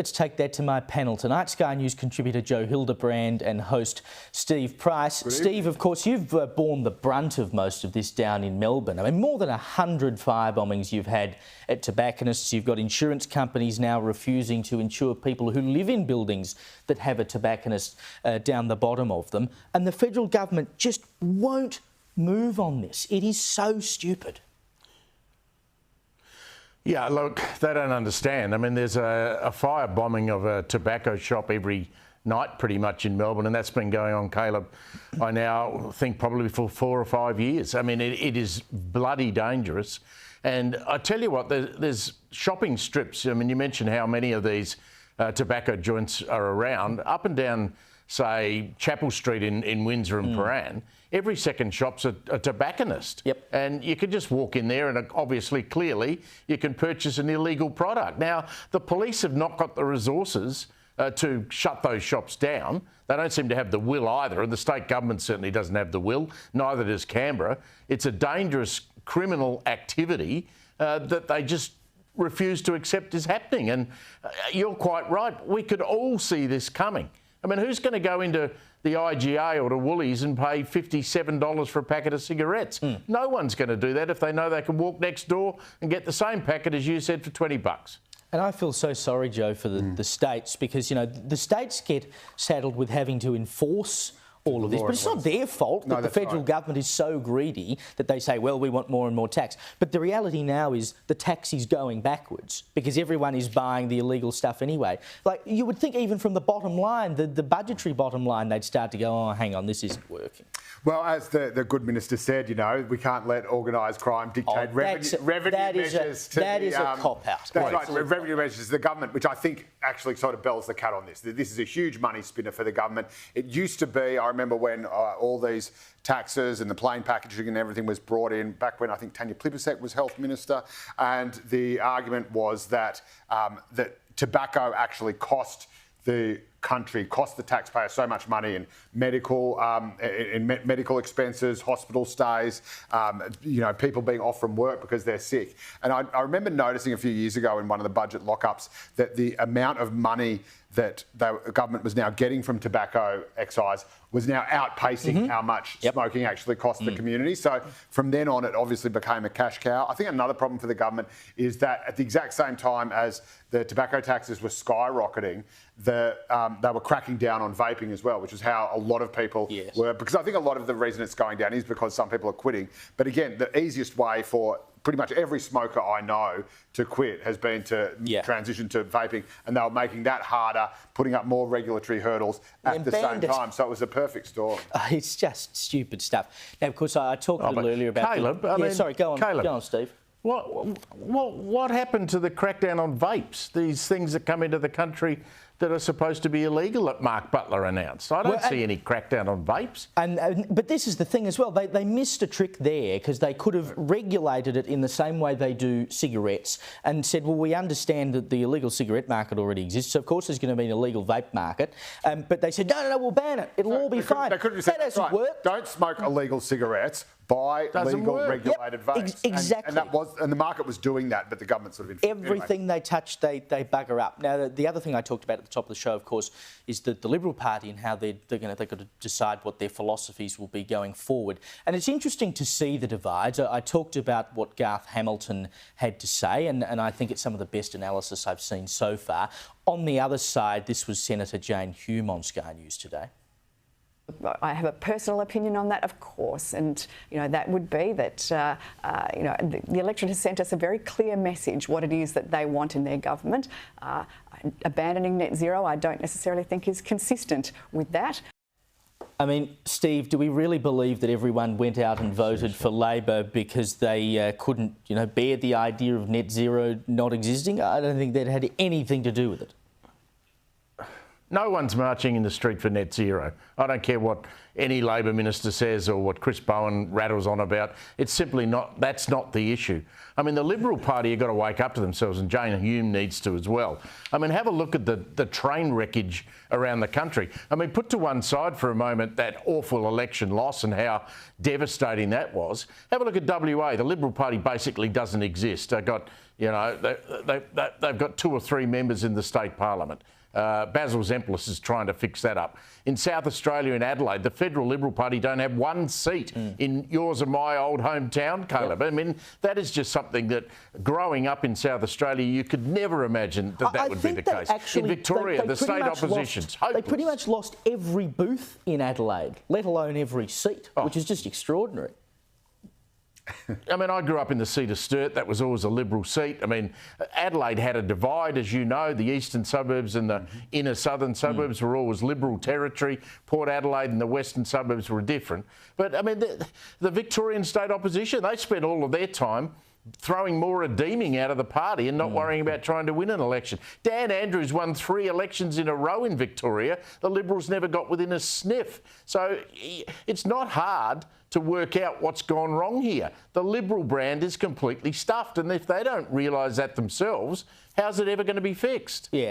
Let's take that to my panel tonight. Sky News contributor Joe Hildebrand and host Steve Price. Steve, of course, you've borne the brunt of most of this down in Melbourne. I mean, more than 100 firebombings you've had at tobacconists. You've got insurance companies now refusing to insure people who live in buildings that have a tobacconist down the bottom of them. And the federal government just won't move on this. It is so stupid. Yeah, look, they don't understand. I mean, there's a firebombing of a tobacco shop every night pretty much in Melbourne, and that's been going on, Caleb, I now think probably for 4 or 5 years. I mean, it is bloody dangerous. And I tell you what, there's shopping strips. I mean, you mentioned how many of these tobacco joints are around. Up and down, say, Chapel Street in Windsor and Prahran, every second shop's a tobacconist. Yep. And you can just walk in there and obviously, clearly, you can purchase an illegal product. Now, the police have not got the resources to shut those shops down. They don't seem to have the will either, and the state government certainly doesn't have the will, neither does Canberra. It's a dangerous criminal activity that they just refuse to accept is happening. And you're quite right, we could all see this coming. I mean, who's going to go into the IGA or to Woolies and pay $57 for a packet of cigarettes? No one's going to do that if they know they can walk next door and get the same packet, as you said, for $20. And I feel so sorry, Joe, for the states, because, you know, the states get saddled with having to enforce all of this, but it's not their fault that the federal government is so greedy that they say, well, we want more and more tax. But the reality now is the tax is going backwards because everyone is buying the illegal stuff anyway. Like, you would think even from the bottom line, the budgetary bottom line, they'd start to go, oh, hang on, this isn't working. Well, as the good minister said, you know, we can't let organised crime dictate revenue measures. That is a cop-out. That's right, revenue measures to the government, which I think actually sort of bells the cat on this. This is a huge money spinner for the government. It used to be, I remember when all these taxes and the plain packaging and everything was brought in, back when I think Tanya Plibersek was health minister, and the argument was that that tobacco actually cost the country, cost the taxpayer so much money in medical expenses, hospital stays, you know, people being off from work because they're sick. And I remember noticing a few years ago in one of the budget lockups that the amount of money that the government was now getting from tobacco excise was now outpacing how much smoking actually cost the community. So from then on, it obviously became a cash cow. I think another problem for the government is that at the exact same time as the tobacco taxes were skyrocketing, they were cracking down on vaping as well, which is how a lot of people were, because I think a lot of the reason it's going down is because some people are quitting. But again, the easiest way for pretty much every smoker I know to quit has been to transition to vaping, and they were making that harder, putting up more regulatory hurdles at the same time. So it was a perfect storm. It's just stupid stuff. Now, of course, I talked a little earlier about... Caleb, sorry, go on. Caleb, go on, Steve. What happened to the crackdown on vapes? These things that come into the country that are supposed to be illegal that Mark Butler announced. I don't see any crackdown on vapes. But this is the thing as well. They missed a trick there because they could have regulated it in the same way they do cigarettes and said, well, we understand that the illegal cigarette market already exists, so of course there's going to be an illegal vape market. But they said, no, we'll ban it. It'll all be fine. They could have said, that hasn't worked. Don't smoke illegal cigarettes. Buy legal, regulated vapes. Exactly. And the market was doing that, but the government sort of... Everything they touch, they bugger up. Now, the other thing I talked about at the top of the show, of course, is that the Liberal Party and how they've got to decide what their philosophies will be going forward. And it's interesting to see the divides. I talked about what Garth Hamilton had to say, and I think it's some of the best analysis I've seen so far. On the other side, this was Senator Jane Hume on Sky News today. I have a personal opinion on that, of course, and you know that would be that you know the electorate has sent us a very clear message what it is that they want in their government. Abandoning net zero, I don't necessarily think is consistent with that. I mean, Steve, do we really believe that everyone went out and voted for Labor because they couldn't, you know, bear the idea of net zero not existing? I don't think that had anything to do with it. No one's marching in the street for net zero. I don't care what any Labor minister says or what Chris Bowen rattles on about. It's simply not, that's not the issue. I mean, the Liberal Party have got to wake up to themselves, and Jane Hume needs to as well. I mean, have a look at the train wreckage around the country. I mean, put to one side for a moment that awful election loss and how devastating that was. Have a look at WA. The Liberal Party basically doesn't exist. They've got, You know, they've got 2 or 3 members in the state parliament. Basil Zemplis is trying to fix that up. In South Australia, in Adelaide, the Federal Liberal Party don't have 1 seat in yours and my old hometown, Caleb. I mean, that is just something that, growing up in South Australia, you could never imagine that would be the case. In Victoria, the state opposition's hopeless. They pretty much lost every booth in Adelaide, let alone every seat, which is just extraordinary. I mean, I grew up in the seat of Sturt. That was always a Liberal seat. I mean, Adelaide had a divide, as you know. The eastern suburbs and the inner southern suburbs were always Liberal territory. Port Adelaide and the western suburbs were different. But, I mean, the Victorian state opposition, they spent all of their time throwing more redeeming out of the party and not worrying about trying to win an election. Dan Andrews won 3 elections in a row in Victoria. The Liberals never got within a sniff. So it's not hard to work out what's gone wrong here. The Liberal brand is completely stuffed, and if they don't realise that themselves, how's it ever going to be fixed? Yeah.